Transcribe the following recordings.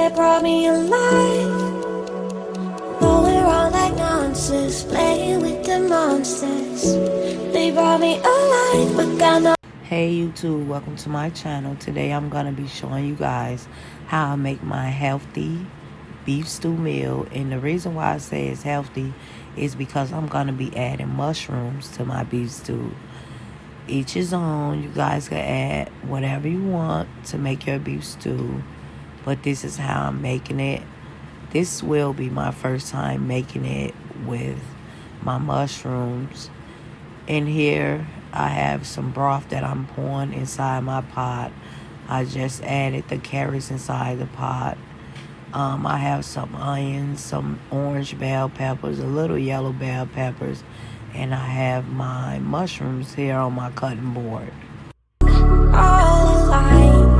that brought me alive. Though we're all like monsters, playing with the monsters. They brought me alive, but got no. Hey YouTube, welcome to my channel. Today I'm going to be showing you guys how I make my healthy beef stew meal. And the reason why I say it's healthy is because I'm going to be adding mushrooms to my beef stew. Each is own. You guys can add whatever you want to make your beef stew. But this is how I'm making it. This will be my first time making it with my mushrooms. In here, I have some broth that I'm pouring inside my pot. I just added the carrots inside the pot. I have some onions, some orange bell peppers, a little yellow bell peppers, and I have my mushrooms here on my cutting board. All alive.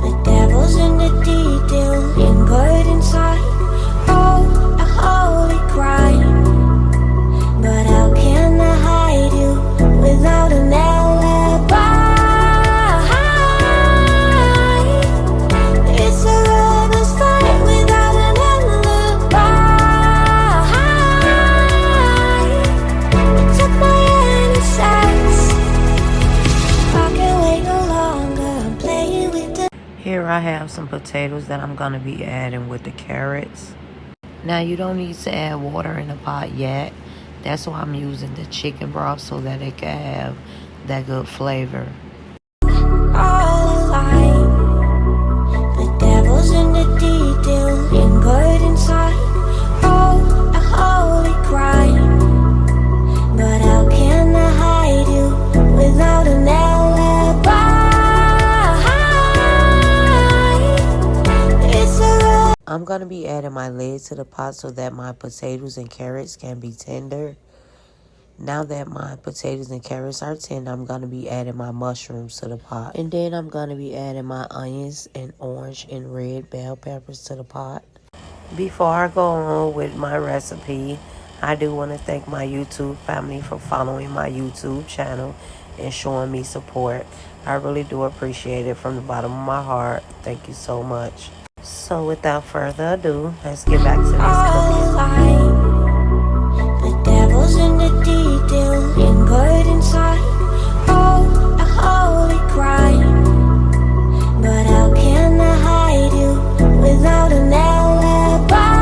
The devil's in the detail, lingered inside. Oh, a holy crime. But how can I hide you without an alibi? It's a lover's fight without an alibi. I took my innocence. I can't wait no longer. I'm playing with the. Here I have some potatoes that I'm going to be adding with the carrots. Now you don't need to add water in the pot yet. That's why I'm using the chicken broth so that it can have that good flavor. All alive. The devil's in the detail, lingered inside. Oh, a holy crime. But how can I hide you without an alibi? It's a. I'm going to be adding my lid to the pot so that my potatoes and carrots can be tender. Now that my potatoes and carrots are tender, I'm going to be adding my mushrooms to the pot. And then I'm going to be adding my onions and orange and red bell peppers to the pot. Before I go on with my recipe, I do want to thank my YouTube family for following my YouTube channel and showing me support. I really do appreciate it from the bottom of my heart. Thank you so much. So without further ado, let's get back to this cooking. The devil's in the detail, lingered inside. Oh, a holy crime. But how can I hide you without an alibi?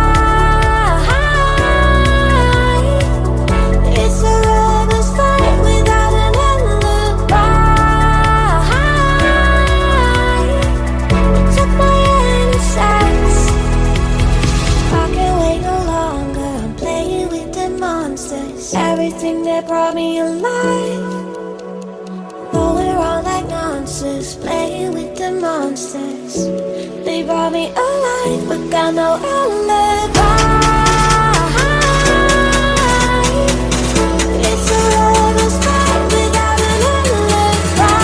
It's a lover's fight without an alibi. I took my innocence. I can't wait no longer. I'm playing with the monsters. Everything that brought me alive. Though we're all like monsters, playing with the monsters. They brought me alive, but got no alibi. It's a lover's fight without an alibi.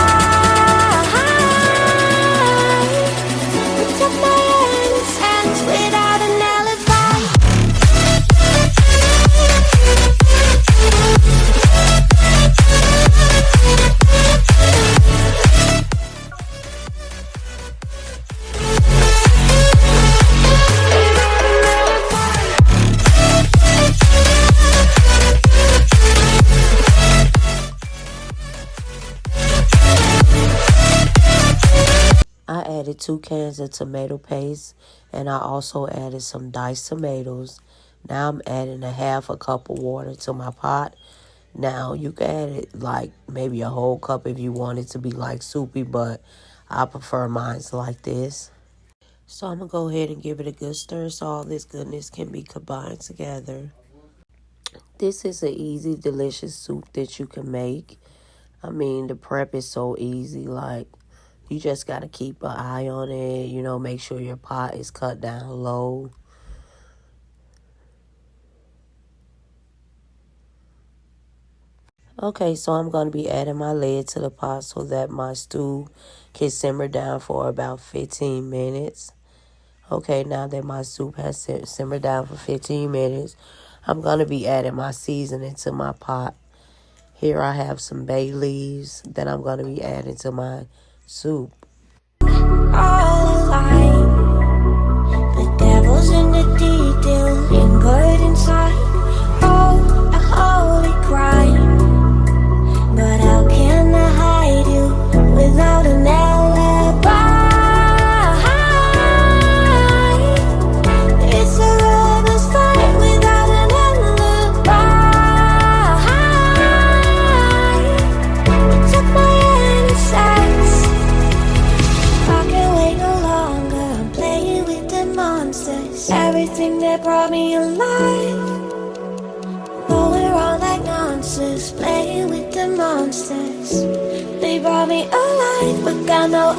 I took my innocence without an alibi. I added 2 cans of tomato paste, and I also added some diced tomatoes. Now I'm adding a half a cup of water to my pot. Now you can add it like maybe a whole cup if you want it to be like soupy, but I prefer mine like this. So I'm going to go ahead and give it a good stir so all this goodness can be combined together. This is an easy, delicious soup that you can make. I mean, the prep is so easy, like you just got to keep an eye on it, you know, make sure your pot is cut down low. Okay, so I'm going to be adding my lid to the pot so that my stew can simmer down for about 15 minutes. Okay, now that my soup has simmered down for 15 minutes, I'm going to be adding my seasoning to my pot. Here I have some bay leaves that I'm going to be adding to my soup. All alive. They brought me alive, but got no alibi.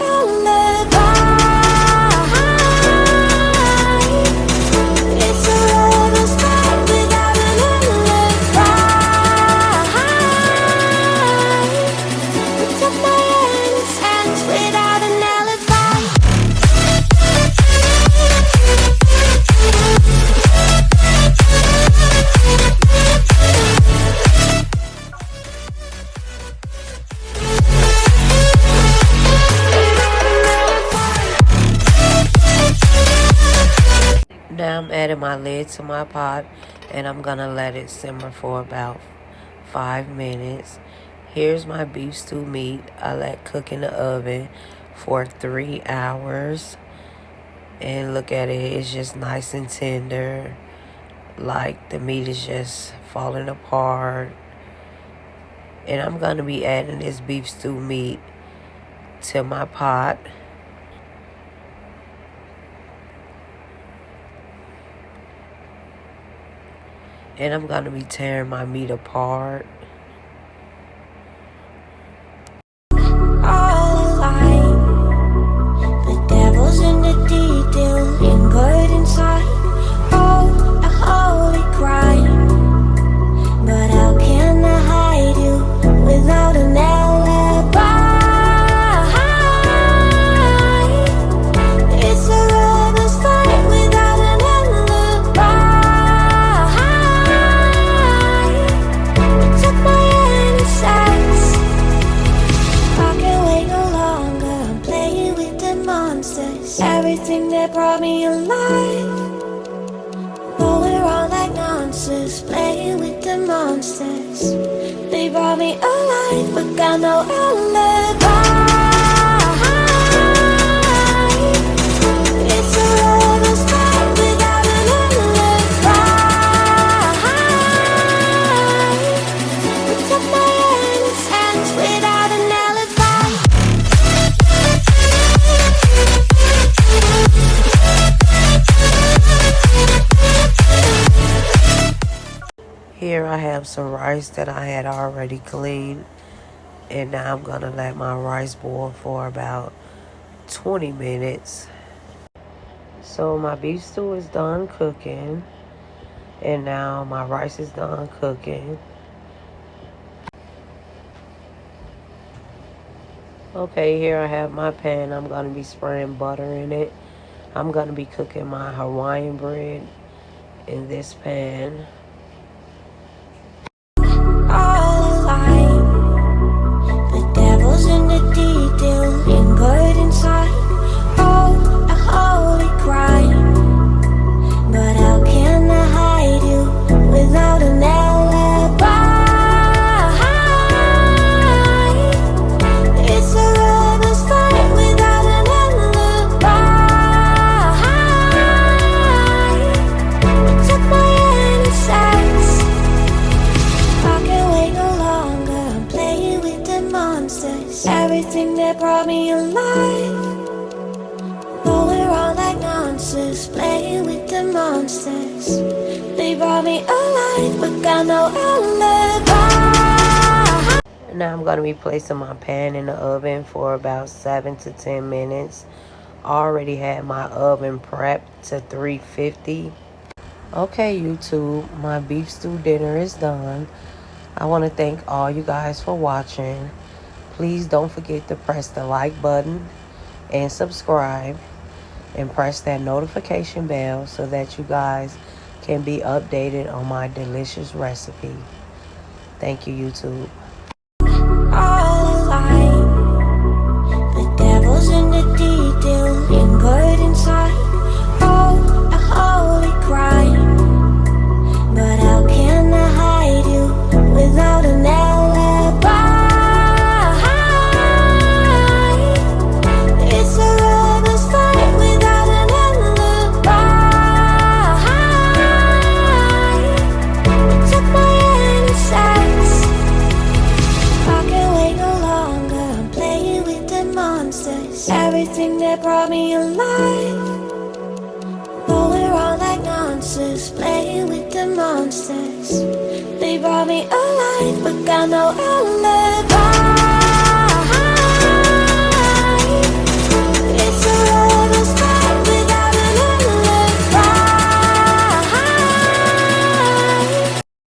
It's a lover's fight without an alibi. We took my hands without an alibi. Now I'm adding my lid to my pot and I'm gonna let it simmer for about 5 minutes. Here's my beef stew meat. I let cook in the oven for 3 hours. And look at it, it's just nice and tender. Like the meat is just falling apart. And I'm gonna be adding this beef stew meat to my pot. And I'm gonna be tearing my meat apart. All alive, the devil's in the detail, lingered inside. Oh, a holy crime. But how can I hide you without an alibi? It's a lover's fight without an alibi. Took my innocence. I can't wait no longer. I'm playing with the monsters. Everything that brought me alive. Going around like nonsense, playing with the monsters. They brought me alive, but got no alibi. It's a lover's fight without an alibi. We took my hands without an alibi. Here I have some rice that I had already cleaned. And now I'm gonna let my rice boil for about 20 minutes. So my beef stew is done cooking. And now my rice is done cooking. Okay, here I have my pan. I'm gonna be spraying butter in it. I'm gonna be cooking my Hawaiian bread in this pan. All alive, the devil's in the detail, lingered inside. Oh, a holy crime. But how can I hide you without an alibi? It's a lover's fight without an alibi. Took my innocence. I can't wait no longer. I'm playing with the monsters. Everything that brought me alive. Going around like nonsense, playing with the monsters. They brought me alive, but got no alibi. Now I'm gonna be placing my pan in the oven for about 7 to 10 minutes. I already had my oven prepped to 350. Okay, YouTube, my beef stew dinner is done. I want to thank all you guys for watching. Please don't forget to press the like button and subscribe. And press that notification bell so that you guys can be updated on my delicious recipe. Thank you, YouTube. All alive, the devil's in the detail, lingered inside. Oh, a holy crime. But how can I hide you without an alibi? It's a lover's fight without an alibi. Took my innocence. I can't wait no longer. I'm playing with the monsters. Everything that brought me alive. Going around like nonsense, playing with the monsters. They brought me alive, but got no alibi.